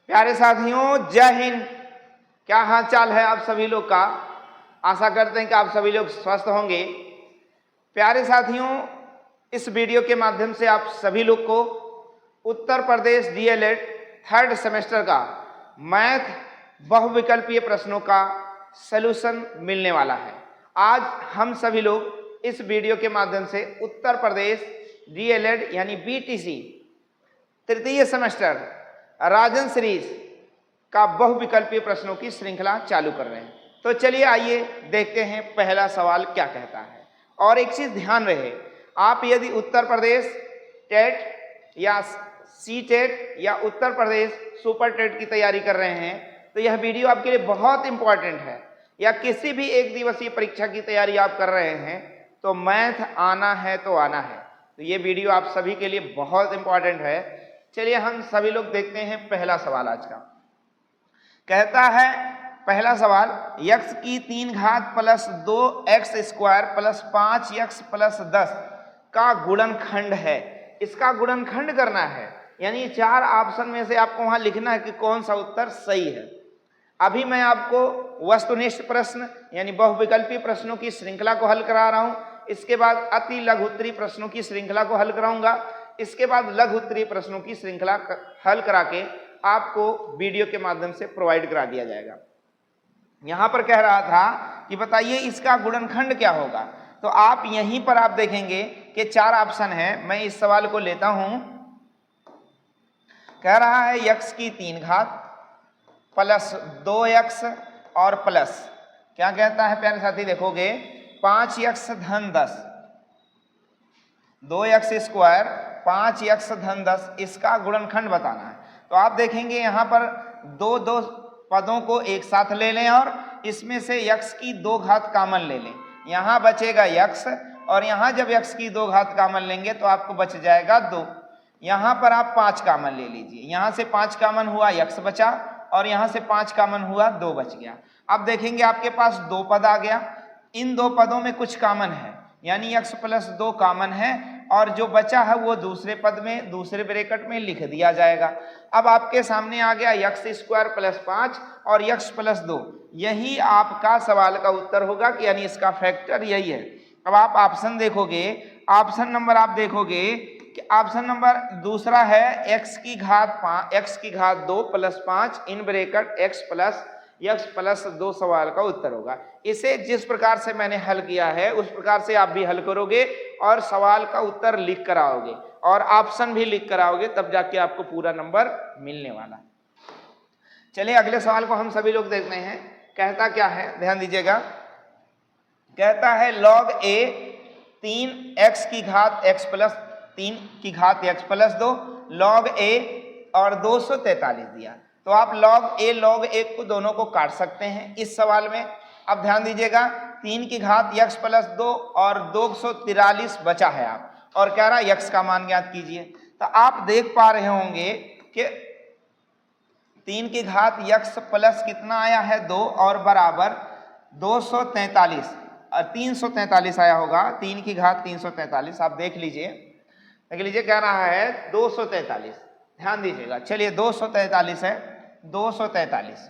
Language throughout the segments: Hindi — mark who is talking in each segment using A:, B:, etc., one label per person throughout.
A: प्यारे साथियों, जय हिंद। क्या हाल चाल है आप सभी लोग का। आशा करते हैं कि आप सभी लोग स्वस्थ होंगे। प्यारे साथियों, इस वीडियो के माध्यम से आप सभी लोग को Uttar Pradesh DElEd third semester का मैथ बहुविकल्पीय प्रश्नों का सलूशन मिलने वाला है। आज हम सभी लोग इस वीडियो के माध्यम से उत्तर प्रदेश डीएलएड यानी बीटीसी तृतीय सेमेस्टर राजन सीरीज का बहुविकल्पीय प्रश्नों की श्रृंखला चालू कर रहे हैं। तो चलिए आइए देखते हैं पहला सवाल क्या कहता है। और एक चीज ध्यान रहे, आप यदि उत्तर प्रदेश टेट या सी टेट या उत्तर प्रदेश सुपर टेट की तैयारी कर रहे हैं तो यह वीडियो आपके लिए बहुत इंपॉर्टेंट है। या किसी भी एक दिवसीय परीक्षा की तैयारी आप कर रहे हैं तो मैथ आना है तो आना है, तो ये वीडियो आप सभी के लिए बहुत इंपॉर्टेंट है। चलिए हम सभी लोग देखते हैं पहला सवाल आज का। कहता है पहला सवाल, x की 3 घात plus 2x square plus 5x plus 10 का गुणनखंड है। इसका गुणनखंड करना है, यानी 4 ऑप्शन में से आपको वहां लिखना है कि कौन सा उत्तर सही है। अभी मैं आपको वस्तुनिष्ठ प्रश्न यानी बहुविकल्पीय प्रश्नों की श्रृंखला को हल करा रहा हूं। इसके बाद अति लघु उत्तरीय प्रश्नों की श्रृंखला को हल कराऊंगा। इसके बाद लघु उत्तरीय प्रश्नों की श्रृंखला हल करा के आपको वीडियो के माध्यम से प्रोवाइड करा दिया जाएगा। यहां पर कह रहा था कि बताइए इसका गुणनखंड क्या होगा। तो आप यहीं पर आप देखेंगे कि 4 ऑप्शन है। मैं इस सवाल को लेता हूं। कह रहा है x की 3 घात प्लस 2x और प्लस क्या कहता है प्यारे साथी, देखोगे 5x धन 10, 2x स्क्वायर 5x धन 10, इसका गुणनखंड बताना है। तो आप देखेंगे यहां पर दो दो पदों को एक साथ ले लें और इसमें से x की 2 घात कॉमन ले लें। यहां बचेगा x और यहां जब x की 2 घात कॉमन लेंगे तो आपको बच जाएगा 2। यहां पर आप 5 कॉमन ले लीजिए। यहां से 5 कॉमन हुआ, x बचा, और यहां से 5 कॉमन हुआ, 2 बच गया। अब देखेंगे आपके पास 2 पद आ गया। इन 2 पदों में कुछ कॉमन है, यानी x प्लस 2 कॉमन है और जो बचा है वो दूसरे पद में दूसरे ब्रैकेट में लिख दिया जाएगा। अब आपके सामने आ गया x स्क्वायर प्लस 5 और x प्लस 2। यही आपका सवाल का उत्तर होगा कि यानी इसका फैक्टर यही है। अब आप ऑप्शन देखोगे, ऑप्शन नंबर आप देखोगे कि ऑप्शन नंबर दूसरा है x की घात 2 प्लस 5 इन ब्रैकेट x प्लस 2 सवाल का उत्तर होगा। इसे जिस प्रकार से मैंने हल किया है उस प्रकार से आप भी हल करोगे और सवाल का उत्तर लिख कर आओगे और ऑप्शन भी लिख कर आओगे, तब जाके आपको पूरा नंबर मिलने वाला। चलिए अगले सवाल को हम सभी लोग देखते हैं। कहता क्या है, ध्यान दीजिएगा। कहता है log a 3x की घात x प्लस 3 की घात x प्लस 2 log a और 243 दिया। तो आप log a को दोनों को काट सकते हैं इस सवाल में। अब ध्यान दीजिएगा, 3 की घात x प्लस 2 और 243 बचा है आप, और कह रहा है x का मान ज्ञात कीजिए। तो आप देख पा रहे होंगे कि 3 की घात x प्लस कितना आया है 2 और बराबर 243 और 343 आया होगा। 3 की घात 343 आप देख लीजिए, कह रहा है 243। ध्यान दीजिएगा, चलिए 243 है, 243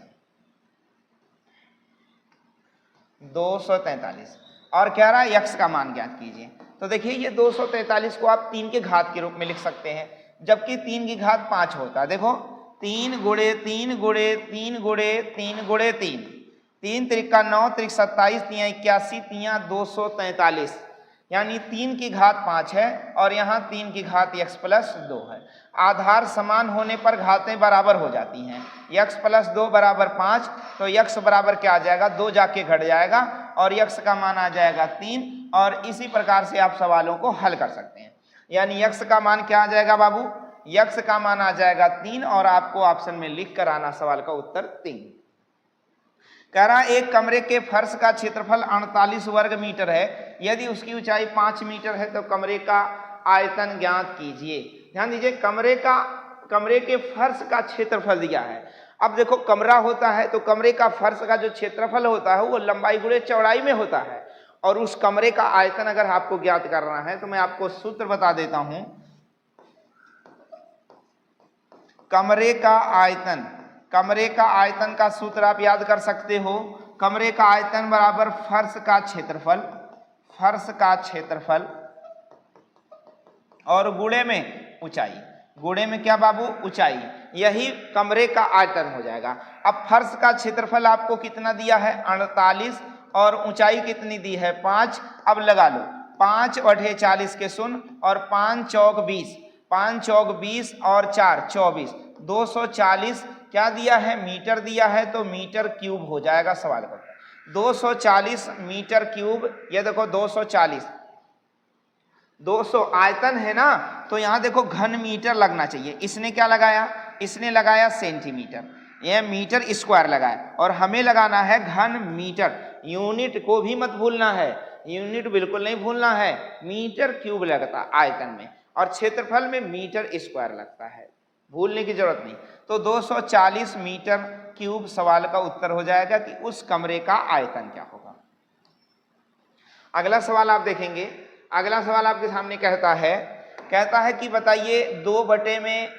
A: और कह रहा है x का मान ज्ञात कीजिए। तो देखिए ये 243 को आप 3 के घात के रूप में लिख सकते हैं, जबकि 3 की घात 5 होता है। देखो 3 गुणे 3 गुणे 3 गुणे 3 गुणे 3, 3 त्रिका 9, त्रिक 27, 3 81, 3 243, यानी 3 की घात 5 है और यहाँ 3 की घात x प्लस 2 है। आधार समान होने पर घातें बराबर हो जाती हैं। x प्लस 2 बराबर 5, तो x बराबर क्या आ जाएगा, 2 जाके घट जाएगा और x का मान आ जाएगा 3। और इसी प्रकार से आप सवालों को हल कर सकते हैं। यानी x का मान क्या आ जाएगा बाबू, x का मान आ जाएगा 3 और आपको ऑप्शन में लिख कर आना सवाल का उत्तर 3। कह रहा है एक कमरे के फर्श का क्षेत्रफल 48 वर्ग मीटर है। यदि उसकी ऊंचाई 5 मीटर है तो कमरे का आयतन ज्ञात कीजिए। ध्यान दीजिए, कमरे के फर्श का क्षेत्रफल दिया है। अब देखो कमरा होता है तो कमरे का फर्श का जो क्षेत्रफल होता है वो लंबाई गुणे चौड़ाई में होता है, और उस कमरे का आयतन अगर आपको ज्ञात करना है तो मैं आपको सूत्र बता देता हूं। कमरे का आयतन कमरे का आयतन का सूत्र आप याद कर सकते हो, कमरे का आयतन बराबर फर्श का क्षेत्रफल, फर्श का क्षेत्रफल और गुणे में ऊंचाई, गुणे में क्या बाबू, ऊंचाई, यही कमरे का आयतन हो जाएगा। अब फर्श का क्षेत्रफल आपको कितना दिया है 48 और ऊंचाई कितनी दी है 5। अब लगा लो 5 बटे 40 के शून्य और 5 चौक 20, 5 चौक 20 और 4 24, 240 क्या दिया है मीटर दिया है, तो मीटर क्यूब हो जाएगा सवाल का 240 मीटर क्यूब। ये देखो 200 आयतन है ना, तो यहां देखो घन मीटर लगना चाहिए, इसने क्या लगाया, इसने लगाया सेंटीमीटर, यह मीटर स्क्वायर लगाया और हमें लगाना है घन मीटर। यूनिट को भी मत भूलना है, यूनिट बिल्कुल नहीं भूलना है, मीटर क्यूब लगता है आयतन में और क्षेत्रफल में मीटर स्क्वायर लगता है, भूलने की जरूरत नहीं। तो 240 मीटर क्यूब सवाल का उत्तर हो जाएगा कि उस कमरे का आयतन क्या होगा। अगला सवाल आप देखेंगे, अगला सवाल आपके सामने कहता है कि बताइए 2 बटे में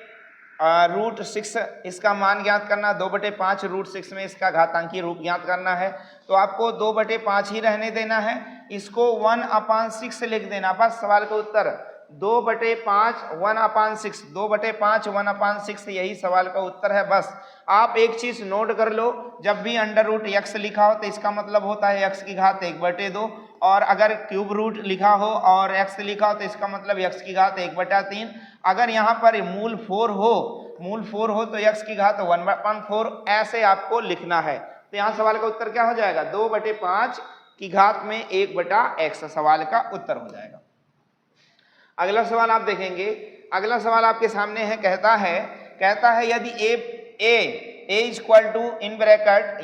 A: √6 इसका मान ज्ञात करना, 2/5 √6 में इसका घातांकी रूप ज्ञात करना है। तो आपको 2/5 ही रहने देना है, इसको 1/6 लिख देना, बस सवाल का उत्तर 2/5 1/6, 2/5 1/6 यही सवाल का उत्तर है। बस आप एक चीज नोट कर लो, जब भी √x लिखा हो तो इसका मतलब होता है x की घात 1/2 और अगर क्यूब रूट लिखा हो और x लिखा हो तो इसका मतलब x की घात 1/3। अगर यहाँ पर मूल 4 हो तो x की घात 1/4 ऐसे आपको लिखना है। तो यहाँ सवाल का उत्तर क्या हो जाएगा 2/5 की घात में 1/x सवाल का उत्तर हो जाएगा। अगला सवाल आप देखेंगे, अगला सवाल आपके सामने है, कहता है यदि a equal to in bracket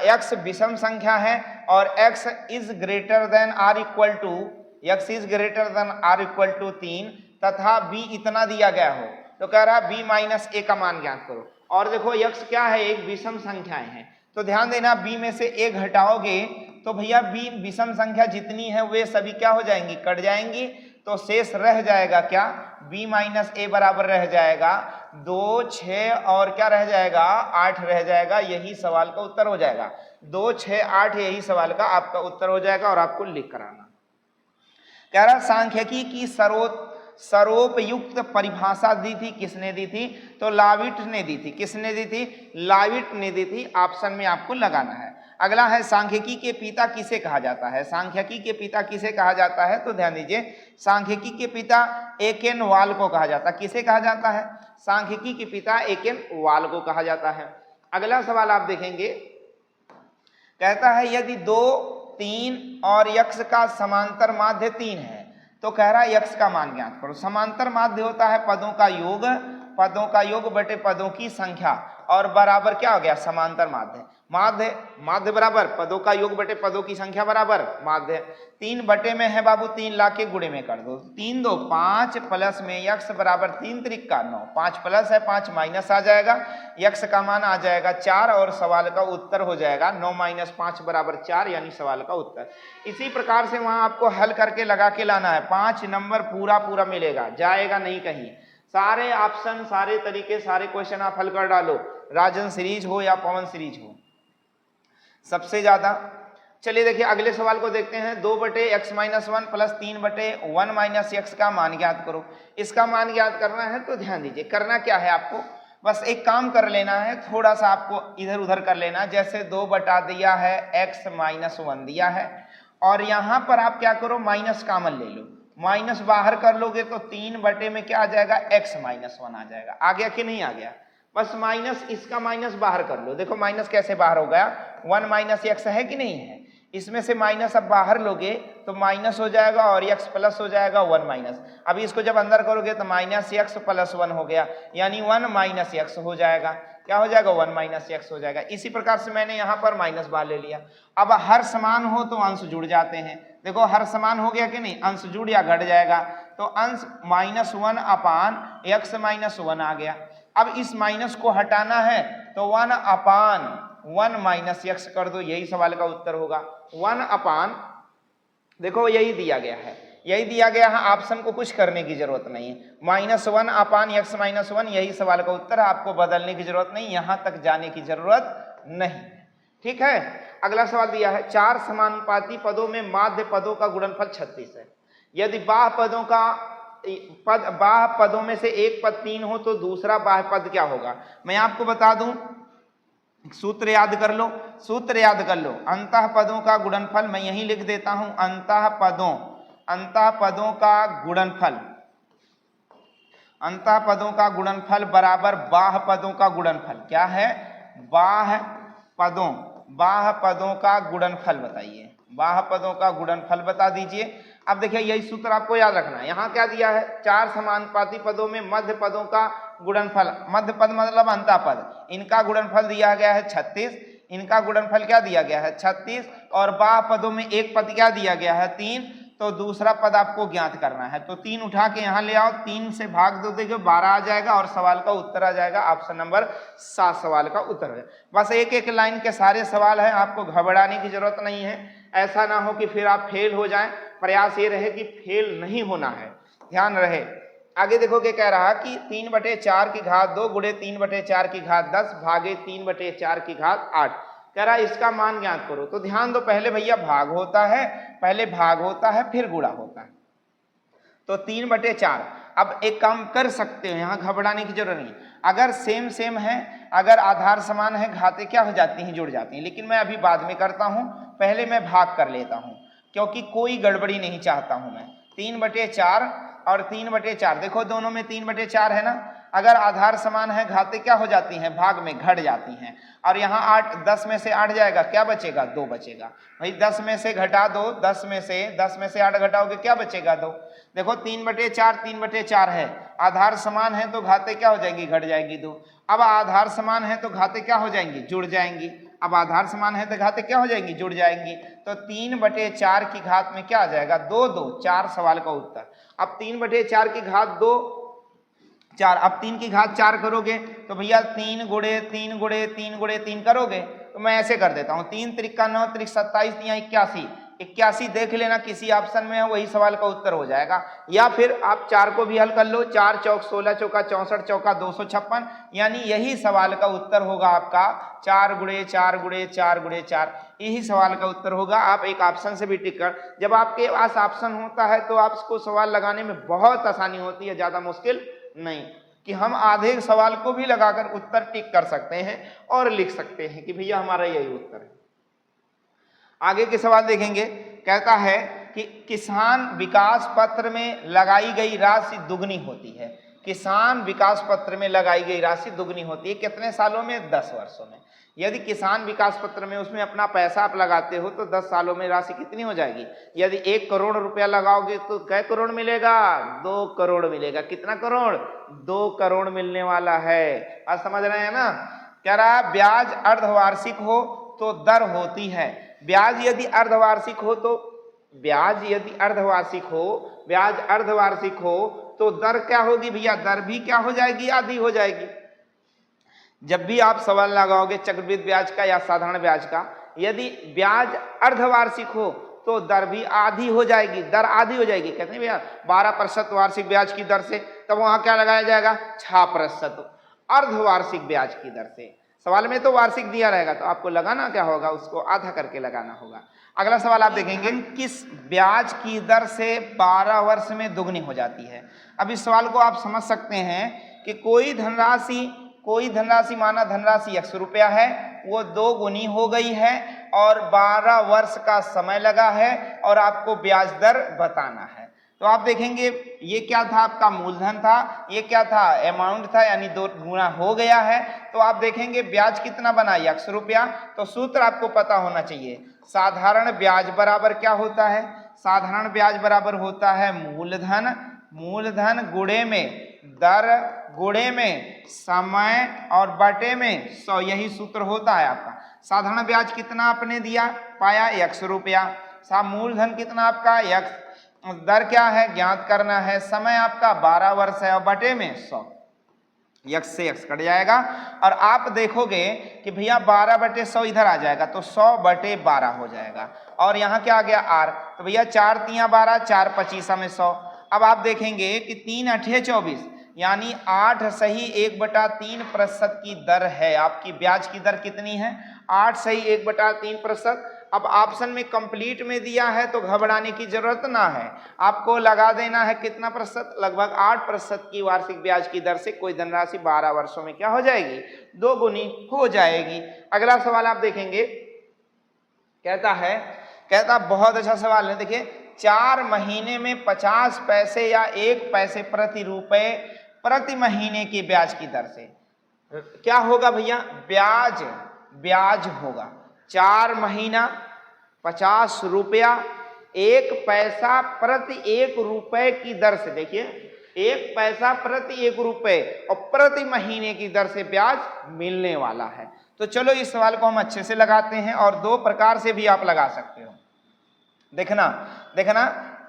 A: x विषम संख्या है और x is greater than or equal to 3 तथा b इतना दिया गया हो, तो कह रहा b माइनस a का मान ज्ञात करो। और देखो x क्या है, एक विषम संख्याएं हैं, तो ध्यान देना b में से a घटाओगे तो भैया b विषम संख्या जितनी है वे सभी क्या हो जाएंगी, कट जाएंगी, तो शेष रह जाएगा क्या, b माइनस a बराबर रह जाएगा 2 6 और क्या रह जाएगा 8 रह जाएगा, यही सवाल का उत्तर हो जाएगा। 2 6 8 यही सवाल का आपका उत्तर हो जाएगा और आपको लिख कर आना। कह रहा सांख्यिकी की सरोपयुक्त परिभाषा दी थी, किसने दी थी, तो लाविट ने दी थी। किसने दी थी, लाविट ने दी थी, ऑप्शन में आपको लगाना है। अगला है सांख्यिकी के पिता किसे कहा जाता है, सांख्यिकी के पिता किसे कहा जाता है, तो ध्यान दीजिए सांख्यिकी के पिता एकेन वाल को कहा जाता है। किसे कहा जाता है, सांख्यिकी के पिता एकेन वाल को कहा जाता है। अगला सवाल आप देखेंगे, कहता है यदि 2 3 और x का समांतर माध्य 3 है, तो कह रहा है x का मान ज्ञात करो। समांतर माध्य होता है पदों का योग बटे पदों की संख्या और बराबर क्या हो गया समांतर माध्य बराबर पदों का योग बटे पदों की संख्या बराबर माध्य। 3 बटे में है बाबू, 3 ला के गुणे में कर दो, 3 2 5 प्लस में x बराबर 3 त्रिक का 9, 5 प्लस है 5 माइनस आ जाएगा, x का मान आ जाएगा 4 और सवाल का उत्तर हो जाएगा 9 माइनस 5 बराबर 4, यानी सवाल का उत्तर। इसी प्रकार से वहां आपको हल करके लगा के लाना है, 5 नंबर पूरा मिलेगा, जाएगा नहीं कहीं। सारे ऑप्शन, सारे तरीके, सारे क्वेश्चन आप हल कर डालो, राजन सीरीज हो या पवन सीरीज हो, सबसे ज्यादा। चलिए देखिए अगले सवाल को देखते हैं। 2/x-1 प्लस 3/1 - x का मान ज्ञात करो। इसका मान ज्ञात करना है तो ध्यान दीजिए, करना क्या है आपको, बस एक काम कर लेना है, थोड़ा सा आपको इधर उधर कर लेना। जैसे 2 बटा दिया है x-1 दिया है और यहां पर आप क्या करो, माइनस कॉमन ले लो, माइनस बाहर कर लोगे तो 3 बटे में क्या आ जाएगा x-1 आ जाएगा। आ गया कि नहीं आ गया, बस माइनस, इसका माइनस बाहर कर लो। देखो माइनस कैसे बाहर हो गया, 1 - x है कि नहीं है, इसमें से माइनस अब बाहर लोगे तो माइनस हो जाएगा और x प्लस हो जाएगा 1 - अभी इसको जब अंदर करोगे तो -x + 1 हो गया, यानी 1 - x हो जाएगा। क्या हो जाएगा, 1 - x हो जाएगा। इसी प्रकार से मैंने यहाँ पर माइनस बाहर ले लिया। अब हर समान हो तो अंश जुड़ जाते हैं, देखो हर समान हो गया कि नहीं, अंश जुड़ या घट जाएगा, तो अंश -1 अपान x-1 आ गया। अब इस माइनस को हटाना है तो 1/1 - x कर दो, यही सवाल का उत्तर होगा। 1 अपान, देखो यही दिया गया है, यही दिया गया है, ऑप्शन को कुछ करने की जरूरत नहीं है। -1 अपान x - 1 यही सवाल का उत्तर है, आपको बदलने की जरूरत नहीं, यहां तक जाने की जरूरत नहीं। ठीक है, अगला सवाल दिया है 4 समानुपाती पदों में माध्य पदों का गुणनफल 36 है। यदि बाह्य पदों में से एक पद 3 हो तो दूसरा बाह्य पद क्या होगा? मैं आपको बता दूं, सूत्र याद कर लो, सूत्र याद कर लो। अंतः पदों का गुणनफल, मैं यही लिख देता हूं, अंतः पदों का गुणनफल, अंतः पदों का गुणनफल बराबर बाह्य पदों का गुणनफल। क्या है? बाह्य पदों का गुणनफल बताइए, बाह्य पदों का गुणनफल बता दीजिए। अब देखिए यही सूत्र आपको याद रखना है। यहां क्या दिया है? 4 समानुपाती पदों में मध्य पदों का गुणनफल, मध्य पद मतलब अंतः पद, इनका गुणनफल दिया गया है 36, इनका गुणनफल क्या दिया गया है? 36, और बाह्य पदों में एक पद क्या दिया गया है? 3, तो दूसरा पद आपको ज्ञात करना है। तो 3 उठा के यहां ले आओ, 3 से भाग दो, देखिए 12 आ जाएगा और सवाल का उत्तर आ जाएगा ऑप्शन नंबर 7 सवाल का उत्तर है। बस एक एक लाइन के सारे सवाल हैं, आपको घबराने की जरूरत नहीं है। ऐसा ना हो कि फिर आप फेल हो जाएं, प्रयास ये रहे कि फेल नहीं होना है, ध्यान रहे। आगे देखो क्या कह रहा कि 3/4 की घात 2 गुणे 3/4 की घात 10 भागे 3/4 की घात 8, कह रहा इसका मान ज्ञात करो। तो ध्यान दो, पहले भैया भाग होता है, पहले भाग होता है फिर गुणा होता है। तो 3/4, अब एक काम कर सकते हो, यहां घबराने की जरूरत नहीं। अगर सेम है, अगर आधार समान है, घातें क्या हो जाती हैं? जुड़ जाती हैं। लेकिन मैं अभी बाद में करता हूं, पहले मैं भाग कर लेता हूं, क्योंकि कोई गड़बड़ी नहीं चाहता हूं मैं। 3/4 और 3/4, देखो दोनों में 3/4 है ना। अगर आधार समान है, घातें क्या हो जाती हैं? भाग में घट जाती हैं। और यहाँ 8, 10 में से 8 जाएगा, क्या बचेगा? 2 बचेगा। भाई 10 में से घटा दो, 10 में से 8 घटाओगे, क्या बचेगा? 2। देखो 3/4 है, आधार समान है तो घातें क्या हो जाएंगी? घट जाएगी 2। अब आधार समान है तो घातें क्या हो जाएंगी? जुड़ जाएंगी। अब आधार समान है तो घातें क्या हो जाएंगी? जुड़ जाएंगी। तो 3/4 की घात में क्या आ जाएगा? 2 2, 4 सवाल का उत्तर। अब 3/4 की घात 2 4, अब 3 की घात 4 करोगे तो भैया 3 गुणे 3 गुणे 3 गुणे 3 करोगे। तो मैं ऐसे कर देता हूं, 3 त्रिका 9 त्रिक 27 यहाँ 81 देख लेना, किसी ऑप्शन में है वही सवाल का उत्तर हो जाएगा। या फिर आप 4 को भी हल कर लो, 4 चौक 16 चौका 64 चौका 256, यानी यही सवाल का उत्तर होगा आपका 4 गुणे 4 गुणे 4 गुणे 4, यही सवाल का उत्तर होगा। आप एक ऑप्शन से भी टिक कर, जब आपके पास ऑप्शन होता है तो आपको सवाल लगाने में बहुत आसानी होती है, ज्यादा मुश्किल नहीं, कि हम आधे सवाल को भी लगाकर उत्तर टिक कर सकते हैं और लिख सकते हैं कि भैया हमारा यही उत्तर है। आगे के सवाल देखेंगे, कहता है कि किसान विकास पत्र में लगाई गई राशि दुगनी होती है। किसान विकास पत्र में लगाई गई राशि दुगनी होती है कितने सालों में? 10 वर्षों में। यदि किसान विकास पत्र में उसमें अपना पैसा आप लगाते हो तो 10 सालों में राशि कितनी हो जाएगी? यदि 1 करोड़ रुपया लगाओगे तो कै करोड़ मिलेगा? 2 करोड़ मिलेगा। कितना करोड़? 2 करोड़ मिलने वाला है। आज समझ रहे हैं ना? कह रहा ब्याज अर्धवार्षिक हो तो दर होती है। ब्याज यदि अर्धवार्षिक हो तो ब्याज अर्धवार्षिक हो तो दर क्या होगी भैया? दर भी क्या हो जाएगी? आधी हो जाएगी। जब भी आप सवाल लगाओगे चक्रवृद्धि ब्याज का या साधारण ब्याज का, यदि ब्याज अर्धवार्षिक हो तो दर भी आधी हो जाएगी, दर आधी हो जाएगी। कहते हैं भैया 12% वार्षिक ब्याज की दर से, तब वहां क्या लगाया जाएगा? 6% अर्धवार्षिक ब्याज की दर से। सवाल में तो वार्षिक दिया रहेगा, तो आपको लगाना क्या होगा? उसको आधा करके लगाना होगा। अगला सवाल आप देखेंगे, किस ब्याज की दर से 12 वर्ष में दुगनी हो जाती है? अब इस सवाल को आप समझ सकते हैं कि कोई धनराशि माना धनराशि 100 रुपया है, वो 2 गुनी हो गई है और 12 वर्ष का समय लगा है और आपको ब्याज दर बताना है। तो आप देखेंगे ये क्या था? आपका मूलधन था, ये क्या था? अमाउंट था, यानी 2 गुना हो गया है। तो आप देखेंगे ब्याज कितना बना? 100 रुपया। तो सूत्र आपको पता होना चाहिए, साधारण ब्याज बराबर क्या होता है? साधारण ब्याज बराबर होता है मूलधन गुणे में दर गुणे में समय और बटे में 100, यही सूत्र होता है आपका। साधारण ब्याज कितना आपने दिया? पाया 100 रुपया। मूलधन कितना आपका? दर क्या है? ज्ञात करना है। समय आपका 12 वर्ष है और बटे में 100, यक्स से यक्स कट जाएगा और आप देखोगे कि भैया 12/100 इधर आ जाएगा तो 100/12 हो जाएगा। और यहाँ क्या आ गया आर, तो भैया 4 तियां 12, 4 पचीसा में 100। अब आप देखेंगे कि 3 अठे 24 यानी 8 सही 1/3% की दर है। आपकी ब्याज की दर कितनी है? 8 सही 1/3%। अब ऑप्शन में कंप्लीट में दिया है तो घबराने की जरूरत ना है, आपको लगा देना है कितना प्रतिशत, लगभग 8% की वार्षिक ब्याज की दर से कोई धनराशि 12 वर्षों में क्या हो जाएगी? 2 गुनी हो जाएगी। अगला सवाल आप देखेंगे, कहता बहुत अच्छा सवाल है। देखिए 4 महीने में 50 पैसे या 1 पैसे प्रति रुपए प्रति महीने की ब्याज की दर से क्या होगा भैया? ब्याज होगा। 4 महीना 50 रुपया 1 पैसा प्रति 1 रुपए की दर से, देखिए 1 पैसा प्रति 1 रुपए और प्रति महीने की दर से ब्याज मिलने वाला है। तो चलो इस सवाल को हम अच्छे से लगाते हैं और 2 प्रकार से भी आप लगा सकते हो। देखना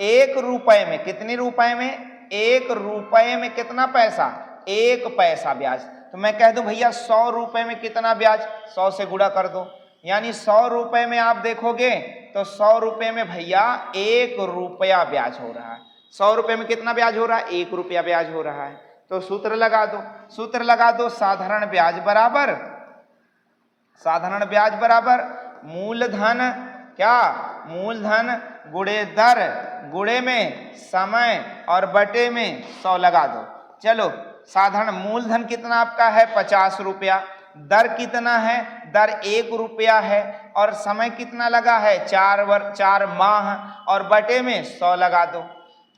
A: 1 रुपए में कितने रुपए में? 1 रुपए में कितना पैसा? 1 पैसा ब्याज। तो मैं कह दूं भैया 100 रुपए में कितना ब्याज? 100 से गुणा कर दो, यानी 100 रुपए में आप देखोगे तो 100 रुपए में भैया 1 रुपया ब्याज हो रहा है। 100 रुपए में कितना ब्याज हो रहा है? 1 रुपया ब्याज हो रहा है। तो सूत्र लगा दो, साधारण ब्याज बराबर मूलधन, क्या? मूलधन गुणे दर गुणे में समय और बटे में 100 लगा दो। चलो साधारण मूलधन कितना आपका है? 50 रुपया। दर कितना है? दर 1 रुपया है। और समय कितना लगा है? 4 माह और बटे में 100 लगा दो।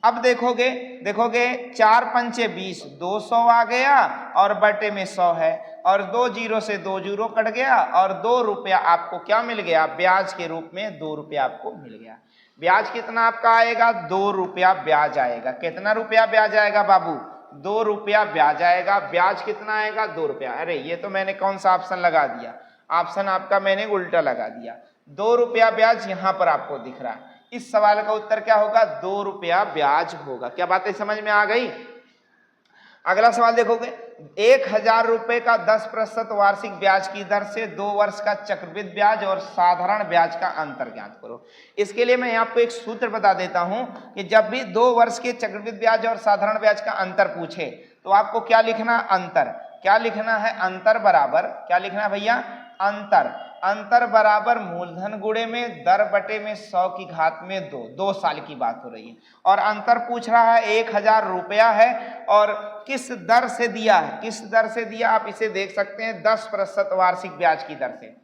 A: अब देखोगे 4 पंचे 20, 200 आ गया और बटे में 100 है और 2 जीरो से 2 जीरो कट गया और 2 रुपया आपको क्या मिल गया? ब्याज के रूप में 2 रुपया आपको मिल गया। ब्याज कितना आपका आएगा? 2 रुपया ब्याज आएगा। कितना रुपया ब्याज आएगा बाबू? 2 रुपया ब्याज आएगा। ब्याज कितना आएगा? 2 रुपया। अरे ये तो मैंने कौन सा ऑप्शन लगा दिया? ऑप्शन आपका मैंने उल्टा लगा दिया। 2 रुपया ब्याज यहां पर आपको दिख रहा है। इस सवाल का उत्तर क्या होगा? 2 रुपया ब्याज होगा। क्या बातें समझ में आ गई? अगला सवाल देखोगे, 1000 रुपए का 10% वार्षिक ब्याज की दर से 2 वर्ष का चक्रवृद्धि ब्याज और साधारण ब्याज का अंतर ज्ञात करो। इसके लिए मैं आपको एक सूत्र बता देता हूं कि जब भी 2 वर्ष के चक्रवृद्धि ब्याज और साधारण ब्याज का अंतर पूछे तो आपको क्या लिखना? अंतर। क्या लिखना है? अंतर बराबर, क्या लिखना है भैया? अंतर बराबर मूलधन गुणे में दर बटे में 100 की घात में 2 साल की बात हो रही है और अंतर पूछ रहा है 1000 रुपया है और किस दर से दिया है? आप इसे देख सकते हैं 10% वार्षिक ब्याज की दर से।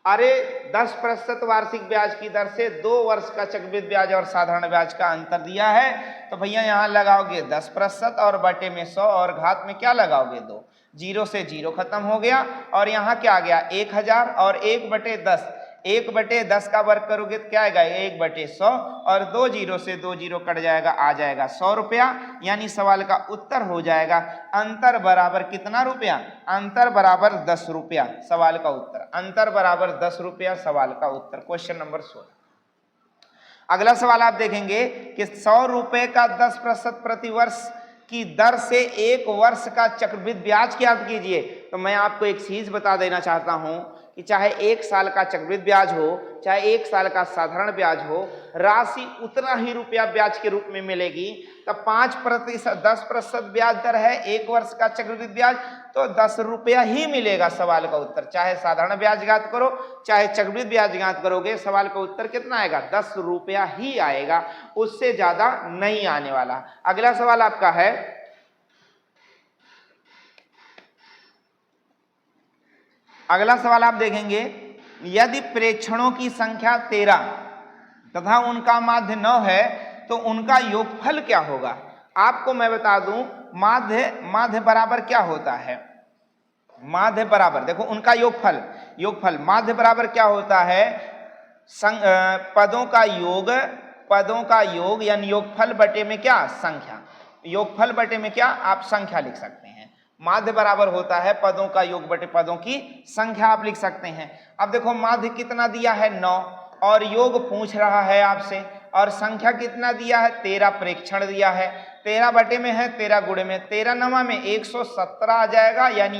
A: अरे 10% वार्षिक ब्याज की दर से 2 वर्ष का चक्रवृद्धि ब्याज और साधारण ब्याज का अंतर दिया है तो भैया यहां लगाओगे 10% और बटे में 100 और घात में क्या लगाओगे? 2। 0 से 0 खत्म हो गया और यहाँ क्या आ गया? 1000 और 1/10, 1/10 का वर्ग करोगे तो क्या आएगा? 1/100 और 2 जीरो से 2 जीरो कट जाएगा, आ जाएगा 100 रुपया। यानी सवाल का उत्तर हो जाएगा अंतर बराबर कितना रुपया? अंतर बराबर 10 रुपया। सवाल का उत्तर अंतर बराबर 10 रुपया, सवाल का उत्तर। Question number 16। अगला सवाल आप देखेंगे कि 100 रुपए का 10% प्रति वर्ष की दर से 1 वर्ष का चक्रवृद्धि ब्याज ज्ञात कीजिए। तो मैं आपको एक चीज बता देना चाहता हूं कि चाहे 1 साल का चक्रवृद्धि ब्याज हो चाहे 1 साल का साधारण ब्याज हो, राशि उतना ही रुपया ब्याज के रूप में मिलेगी। तब 10% ब्याज दर है 1 वर्ष का चक्रवृद्धि ब्याज, तो 10 रुपया ही मिलेगा सवाल का उत्तर। चाहे साधारण ब्याज ज्ञात करो चाहे चक्रवृद्धि ब्याज ज्ञात करोगे, सवाल का उत्तर कितना आएगा? 10 रुपया ही आएगा, उससे ज्यादा नहीं आने वाला। अगला सवाल आपका है, अगला सवाल आप देखेंगे, यदि प्रेक्षणों की संख्या 13 तथा उनका माध्य 9 है तो उनका योगफल क्या होगा? आपको मैं बता दूं माध्य बराबर क्या होता है? माध्य बराबर देखो उनका योगफल माध्य बराबर क्या होता है? पदों का योग यानी योगफल बटे में क्या? संख्या। योगफल बटे में क्या? आप संख्या लिख सकते हैं। माध्य बराबर होता है पदों का योग बटे पदों की संख्या, आप लिख सकते हैं। अब देखो माध्य कितना दिया है? 9 और योग पूछ रहा है आपसे। और संख्या कितना दिया है, 13 प्रेक्षण दिया है, 13 बटे में है 13 गुणे में 13 नवा में 117 आ जाएगा, यानी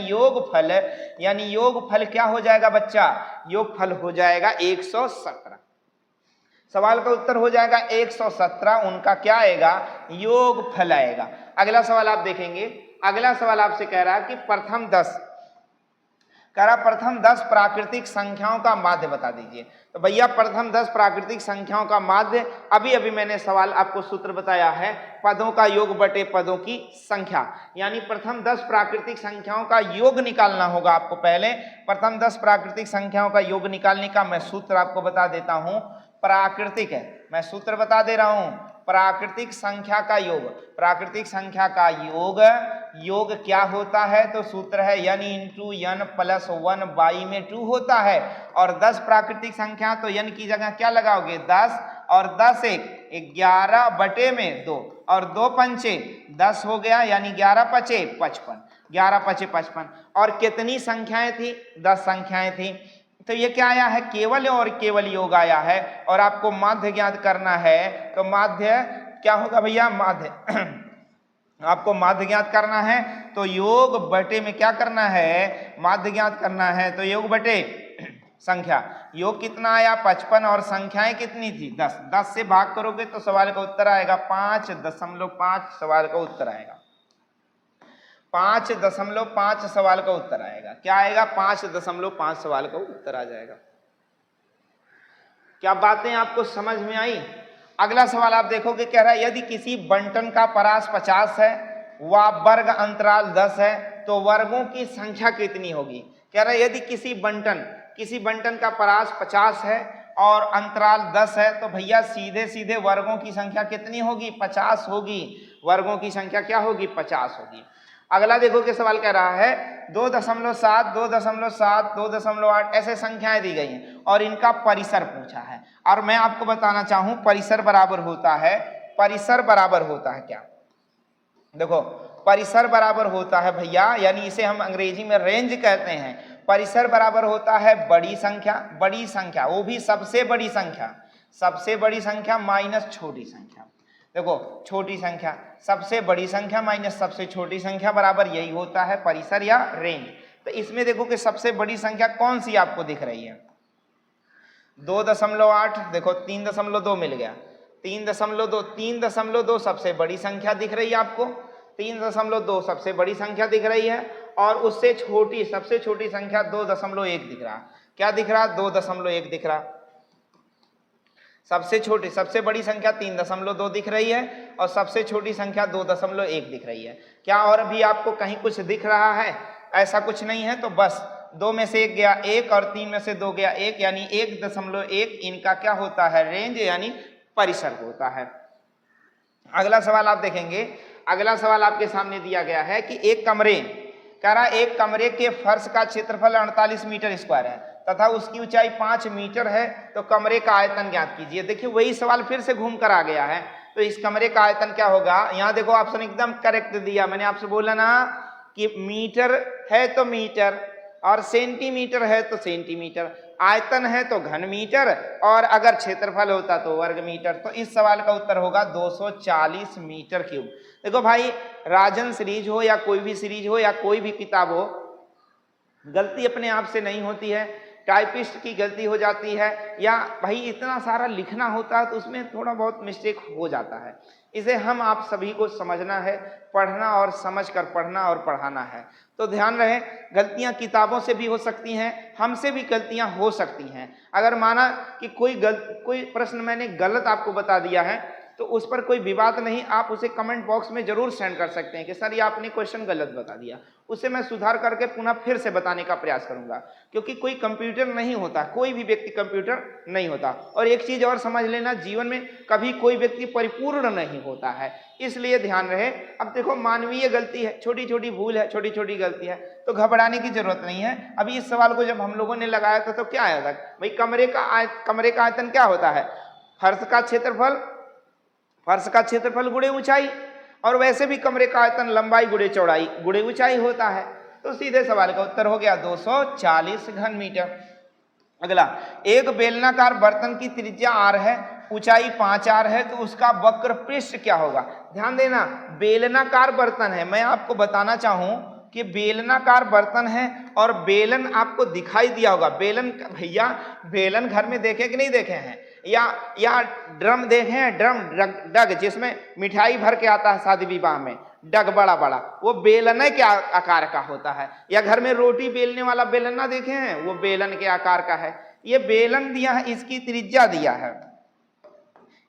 A: योगफल क्या हो जाएगा बच्चा, योगफल हो जाएगा 117। सवाल का उत्तर हो जाएगा 117, उनका क्या आएगा, योगफल आएगा। अगला सवाल आप देखेंगे, अगला सवाल आपसे कह रहा है कि प्रथम 10 प्राकृतिक संख्याओं का माध्य बता दीजिए। तो भैया प्रथम 10 प्राकृतिक संख्याओं का माध्य, अभी मैंने सवाल आपको सूत्र बताया है, पदों का योग बटे पदों की संख्या, यानी प्रथम 10 प्राकृतिक संख्याओं का योग निकालना होगा आपको। पहले प्रथम 10 प्राकृतिक संख्याओं का योग निकालने का मैं सूत्र आपको बता देता हूं। प्राकृतिक है, मैं सूत्र बता दे रहा हूं, प्राकृतिक संख्या का योग, प्राकृतिक संख्या का योग क्या होता है, तो सूत्र है n इंटू n प्लस 1/2 होता है। और 10 प्राकृतिक संख्या तो n की जगह क्या लगाओगे, 10, और 10 1 11 बटे में 2, और 2 पंचे 10 हो गया, यानी 11 पचे 55, 11 पचे 55। और कितनी संख्याएं थी, 10 संख्याएं थी। तो ये क्या आया है, केवल और केवल योग आया है। और आपको माध्य ज्ञात करना है, तो माध्य क्या होगा भैया, माध्य आपको माध्य ज्ञात करना है, तो योग बटे में क्या करना है, माध्य ज्ञात करना है, तो योग बटे संख्या। योग कितना आया 55, और संख्याएं कितनी थी 10, 10 से भाग करोगे तो सवाल का उत्तर आएगा 5.5, सवाल का उत्तर आएगा 5.5 सवाल का उत्तर आएगा। क्या आएगा, 5.5 सवाल का उत्तर आ जाएगा। क्या बातें आपको समझ में आई। अगला सवाल आप देखोगे, कह रहा है यदि किसी बंटन का परास 50 है व वर्ग अंतराल 10 है तो वर्गों की संख्या कितनी होगी। कह रहा है यदि किसी बंटन का परास 50 है और अंतराल 10 है तो भैया सीधे सीधे वर्गों की संख्या कितनी होगी, 50 होगी। वर्गों की संख्या क्या होगी, 50 होगी। अगला देखो कि सवाल कह रहा है 2.7, 2.7, 2.8 ऐसे संख्याएं दी गई हैं और इनका परिसर पूछा है। और मैं आपको बताना चाहूं परिसर बराबर होता है क्या, देखो परिसर बराबर होता है भैया, यानी इसे हम अंग्रेजी में रेंज कहते हैं। परिसर बराबर होता है बड़ी संख्या, वो भी सबसे बड़ी संख्या माइनस छोटी संख्या। देखो छोटी संख्या, सबसे बड़ी संख्या माइनस सबसे छोटी संख्या बराबर यही होता है परिसर या रेंज। तो इसमें देखो कि सबसे बड़ी संख्या कौन सी आपको दिख रही है, 2.8, देखो 3.2 मिल गया, 3.2 सबसे बड़ी संख्या दिख रही है आपको, 3.2 सबसे बड़ी संख्या दिख रही है, और उससे छोटी सबसे छोटी संख्या 2.1 दिख रहा। क्या दिख रहा, 2.1 दिख रहा। सबसे बड़ी संख्या 3.2 दिख रही है और सबसे छोटी संख्या 2.1 दिख रही है। क्या और भी आपको कहीं कुछ दिख रहा है, ऐसा कुछ नहीं है। तो बस 2 में से 1 गया 1 और 3 में से 2 गया 1, यानी 1.1 इनका क्या होता है, रेंज यानी परिसर होता है। अगला सवाल आप देखेंगे, अगला सवाल आपके सामने दिया गया है कि एक कमरे के फर्श का क्षेत्रफल 48 मीटर स्क्वायर है तथा उसकी ऊंचाई 5 मीटर है, तो कमरे का आयतन ज्ञात कीजिए। देखिए वही सवाल फिर से घूम कर आ गया है। तो इस कमरे का आयतन क्या होगा, यहाँ देखो ऑप्शन एकदम करेक्ट दिया। मैंने आपसे बोला ना कि मीटर है तो मीटर और सेंटीमीटर है तो सेंटीमीटर, आयतन है तो घन मीटर, और अगर क्षेत्रफल होता तो वर्ग मीटर। तो इस सवाल का उत्तर होगा 240 मीटर क्यूब। देखो भाई राजन सीरीज हो या कोई भी सीरीज हो या कोई भी किताब हो, गलती अपने आप से नहीं होती है, टाइपिस्ट की गलती हो जाती है, या भाई इतना सारा लिखना होता है तो उसमें थोड़ा बहुत मिस्टेक हो जाता है। इसे हम आप सभी को समझना है, पढ़ना और समझकर पढ़ना और पढ़ाना है। तो ध्यान रहे, गलतियां किताबों से भी हो सकती हैं, हमसे भी गलतियां हो सकती हैं। अगर माना कि कोई प्रश्न मैंने गलत आपको बता दिया है तो उस पर कोई विवाद नहीं, आप उसे कमेंट बॉक्स में जरूर सेंड कर सकते हैं कि सर ये आपने क्वेश्चन गलत बता दिया, उसे मैं सुधार करके पुनः फिर से बताने का प्रयास करूंगा। क्योंकि कोई कंप्यूटर नहीं होता, कोई भी व्यक्ति कंप्यूटर नहीं होता। और एक चीज और समझ लेना, जीवन में कभी कोई व्यक्ति परिपूर्ण नहीं होता है, इसलिए ध्यान रहे। अब देखो मानवीय गलती है, छोटी छोटी भूल है, छोटी छोटी गलती है, तो घबराने की जरूरत नहीं है। अभी इस सवाल को जब हम लोगों ने लगाया था तो क्या आया था भाई, कमरे का आयतन क्या होता है, फर्श का क्षेत्रफल गुणे ऊंचाई, और वैसे भी कमरे का आयतन लंबाई गुणे चौड़ाई गुणे ऊंचाई होता है। तो सीधे सवाल का उत्तर हो गया 240 घन मीटर। अगला, एक बेलनाकार बर्तन की त्रिज्या r है, ऊंचाई 5 आर है, तो उसका वक्र पृष्ठ क्या होगा। ध्यान देना, बेलनाकार बर्तन है। मैं आपको बताना चाहूं कि बेलनाकार बर्तन है और बेलन आपको दिखाई दिया होगा। बेलन भैया, बेलन घर में देखे कि नहीं देखे हैं, या ड्रम देखे हैं, ड्रम डग जिसमें मिठाई भर के आता है शादी विवाह में, डग बड़ा बड़ा, वो बेलन के आकार का होता है। या घर में रोटी बेलने वाला बेलना देखे हैं, वो बेलन के आकार का है। ये बेलन दिया है, इसकी त्रिज्या दिया है,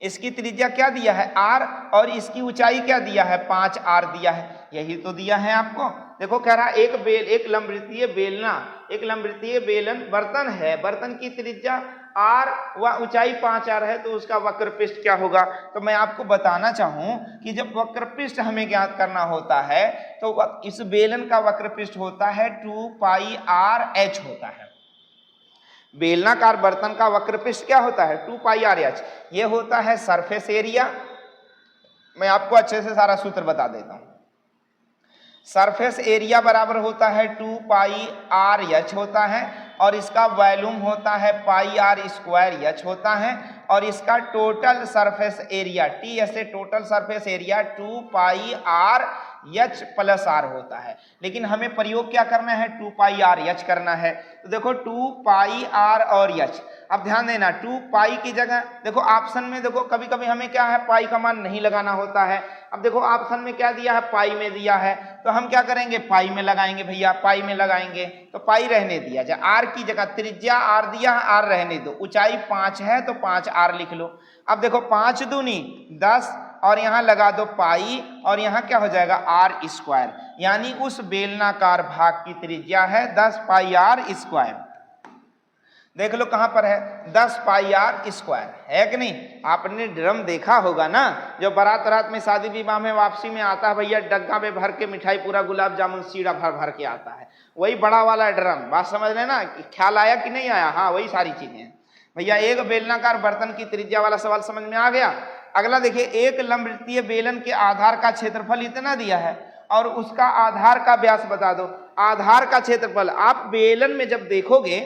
A: इसकी त्रिज्या क्या दिया है आर, और इसकी ऊंचाई क्या दिया है 5 आर दिया है। यही तो दिया है आपको। देखो कह रहा एक लंबवृत्तीय बेलना, एक लंबवृत्तीय बेलन बर्तन है, बर्तन की त्रिज्या आर व ऊंचाई 5 आर है, तो उसका वक्र पृष्ठ क्या होगा। तो मैं आपको बताना चाहूं कि जब वक्र पृष्ठ हमें ज्ञात करना होता है तो इस बेलन का वक्र पृष्ठ होता है 2 पाई आर एच होता है। बेलनाकार बर्तन का वक्र पृष्ठ क्या होता है 2 पाई आर एच। ये होता है सरफेस एरिया। मैं आपको अच्छे से सारा सूत्र बता देता हूं। सरफेस एरिया बराबर होता है 2 पाई आर एच होता है, और इसका वॉल्यूम होता है पाई आर स्क्वायर एच होता है, और इसका टोटल सरफेस एरिया टी ऐसे total surface area 2 pi r h plus r होता है। लेकिन हमें प्रयोग क्या करना है 2 पाई आर एच करना है। तो देखो 2 पाई आर और एच। अब ध्यान देना 2 पाई की जगह देखो ऑप्शन में, देखो कभी कभी हमें क्या है पाई का मान नहीं लगाना होता है। अब देखो ऑप्शन में क्या दिया है पाई में दिया है, तो हम क्या करेंगे पाई में लगाएंगे भैया, पाई में लगाएंगे तो पाई रहने दिया जाए। आर की जगह त्रिज्या आर दिया है, आर रहने दो। ऊंचाई 5 है तो 5 आर लिख लो। अब देखो 5 दूनी 10 और यहां लगा दो पाई, और यहां क्या हो जाएगा आर स्क्वायर, यानी उस बेलनाकार भाग की त्रिज्या है 10 पाई आर स्क्वायर। देख लो कहां पर है 10 पाई आर स्क्वायर है कि नहीं। आपने ड्रम देखा होगा ना, जो बारात रात में शादी विवाह में वापसी में आता है भैया, डग्गा में भर के मिठाई पूरा गुलाब जामुन सीढ़ा भर भर के आता है, वही बड़ा वाला ड्रम। बात समझ रहे ना, ख्याल आया कि नहीं आया। हाँ वही सारी चीजें भैया। एक बेलनाकार बर्तन की त्रिज्या वाला सवाल समझ में आ गया। अगला देखिए, एक लंबवृत्तीय बेलन के आधार का क्षेत्रफल इतना दिया है और उसका आधार का व्यास बता दो। आधार का क्षेत्रफल आप बेलन में जब देखोगे,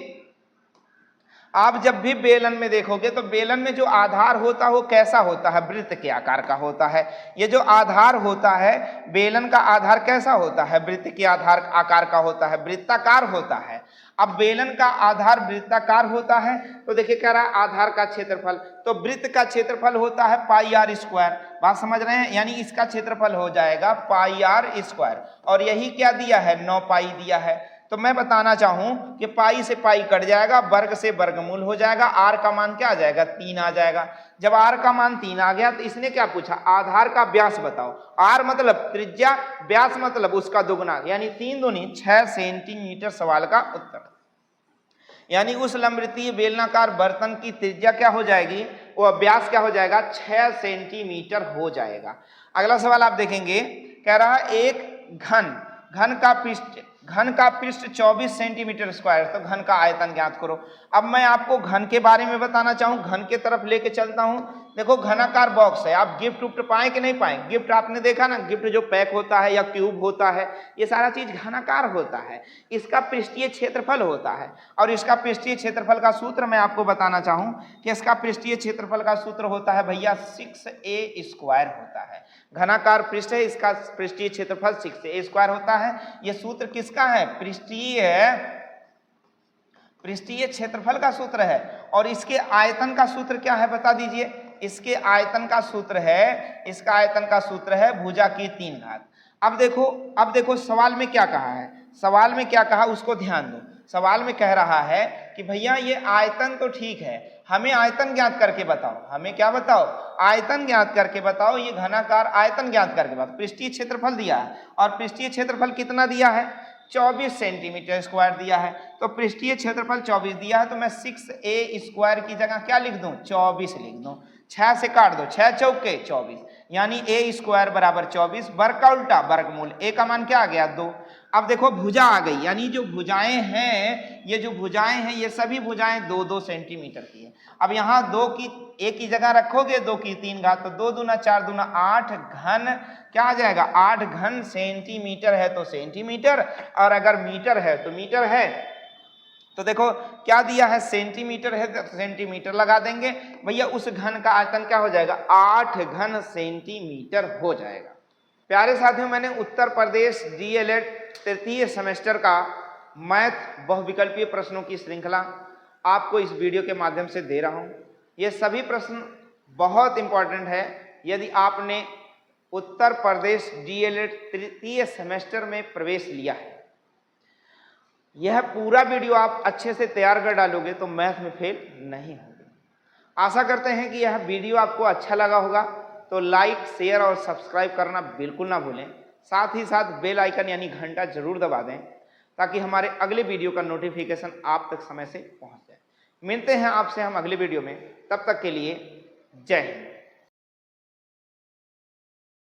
A: आप जब भी बेलन में देखोगे तो बेलन में जो आधार होता है वो कैसा होता है वृत्त के आकार का होता है। ये जो आधार होता है बेलन का आधार कैसा होता है वृत्त के आधार आकार का होता है, वृत्ताकार होता है। अब बेलन का आधार वृत्ताकार होता है तो देखिए कह रहा है आधार का क्षेत्रफल, तो वृत्त का क्षेत्रफल होता है पाई आर स्क्वायर। बात समझ रहे हैं, यानी इसका क्षेत्रफल हो जाएगा पाई आर स्क्वायर, और यही क्या दिया है 9 पाई दिया है। तो मैं बताना चाहूं कि पाई से पाई कट जाएगा, वर्ग से वर्गमूल हो जाएगा, आर का मान क्या आ जाएगा 3 आ जाएगा। जब आर का मान 3 आ गया तो इसने क्या पूछा आधार का व्यास बताओ। आर मतलब त्रिज्या, व्यास मतलब उसका दुगुना, यानी 3 दूनी 6 सेंटीमीटर सवाल का उत्तर। यानी उस लंबवृत्तीय बेलनाकार बर्तन की त्रिज्या क्या हो जाएगी, वो व्यास क्या हो जाएगा 6 सेंटीमीटर हो जाएगा। अगला सवाल आप देखेंगे, कह रहा एक घन का पृष्ठ 24 सेंटीमीटर स्क्वायर, तो घन का आयतन ज्ञात करो। अब मैं आपको घन के बारे में बताना चाहूं, घन के तरफ लेके चलता हूं। देखो घनाकार बॉक्स है, आप गिफ्ट उफ्ट पाए कि नहीं पाए। गिफ्ट आपने देखा ना, गिफ्ट जो पैक होता है या क्यूब होता है, ये सारा चीज घनाकार होता है। इसका पृष्ठीय क्षेत्रफल होता है, और इसका पृष्ठीय क्षेत्रफल का सूत्र मैं आपको बताना चाहूं कि इसका पृष्ठीय क्षेत्रफल का सूत्र होता है भैया 6a स्क्वायर होता है। घनाकार पृष्ठ है, इसका पृष्ठीय क्षेत्रफल 6a स्क्वायर होता है। यह सूत्र किसका है, पृष्ठीय क्षेत्रफल का सूत्र है। और इसके आयतन का सूत्र क्या है बता दीजिए। इसके आयतन का सूत्र है, इसका आयतन का सूत्र है भुजा की 3 घात। अब देखो सवाल में क्या कहा है, सवाल में क्या कहा उसको ध्यान दो। सवाल में कह रहा है कि भैया ये आयतन तो ठीक है, हमें आयतन ज्ञात करके बताओ। हमें क्या बताओ, आयतन ज्ञात करके बताओ। ये घनाकार आयतन ज्ञात करके बताओ। पृष्ठीय क्षेत्रफल दिया है, और पृष्ठीय क्षेत्रफल कितना दिया है 24 सेंटीमीटर स्क्वायर दिया है। तो पृष्ठीय क्षेत्रफल 24 दिया है, तो मैं 6a स्क्वायर की जगह क्या लिख दूं 24 लिख दूं। 6 से काट दो, 6 चौके 24, यानी a स्क्वायर बराबर 24। वर्ग का उल्टा वर्गमूल, a का मान क्या आ गया 2। अब देखो भुजा आ गई, यानी जो भुजाएं हैं, ये जो भुजाएं हैं ये सभी भुजाएं 2-2 सेंटीमीटर की है। अब यहाँ 2 की एक की जगह रखोगे 2 की 3 घात, तो 2 दूना 4 दूना 8 घन क्या आ जाएगा 8 घन सेंटीमीटर है तो सेंटीमीटर, और अगर मीटर है तो मीटर है। तो देखो क्या दिया है, सेंटीमीटर है तो सेंटीमीटर लगा देंगे भैया, उस घन का आयतन क्या हो जाएगा, 8 घन सेंटीमीटर हो जाएगा। प्यारे साथियों, मैंने उत्तर प्रदेश डीएलएड तृतीय सेमेस्टर का मैथ बहुविकल्पीय प्रश्नों की श्रृंखला आपको इस वीडियो के माध्यम से दे रहा हूं। ये सभी प्रश्न बहुत इंपॉर्टेंट है। यदि आपने उत्तर प्रदेश डीएलएड तृतीय सेमेस्टर में प्रवेश लिया है, यह पूरा वीडियो आप अच्छे से तैयार कर डालोगे तो मैथ में फेल नहीं होगे। आशा करते हैं कि यह वीडियो आपको अच्छा लगा होगा, तो लाइक, शेयर और सब्सक्राइब करना बिल्कुल ना भूलें। साथ ही साथ बेल आइकन यानी घंटा जरूर दबा दें ताकि हमारे अगले वीडियो का नोटिफिकेशन आप तक समय से पहुंच जाए। मिलते हैं आपसे हम अगले वीडियो में, तब तक के लिए जय हिंद।